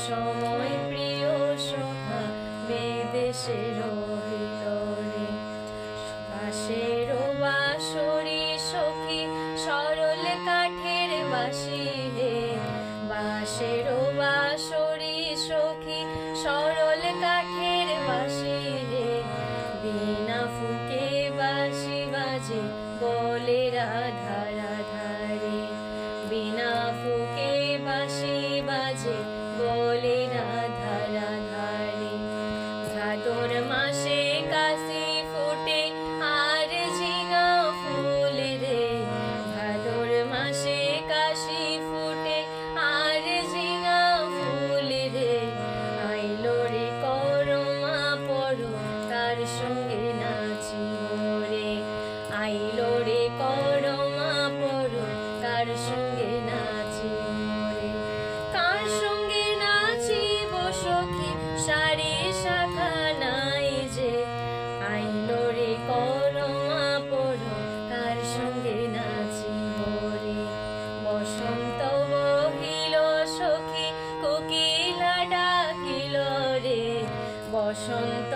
সময় প্রিয় সখা বিদেশে রহিল রে। বাঁশের বাঁশরি সখী সরল কাঠের বাঁশি রে, বাঁশের বাঁশরি সখী সরল কাঠের বাঁশি রে। বিনা ফুঁকে বাঁশি বাজে বলে রাধা রাধা রে, বিনা ফুঁকে বাঁশি বাজে বলে রাধা রাধা রে। ভাদর মাসে কাশি ফোটে আর ঝিঙা ফুল রে, ভাদর মাসে কাশি ফোটে আর ঝিঙা ফুল রে। আইলো রে করমা পরো তার সঙ্গে নাচিব রে, আইলো রে করমা পরো তার সঙ্গে নাচিব রে। কার সঙ্গে নাচিব সখী সারি শাখা নাই যে, আইলো রে করমা পরো কার সঙ্গে নাচিব রে। বসন্ত বহিল সখী কোকিলা ডাকিল রে, বসন্ত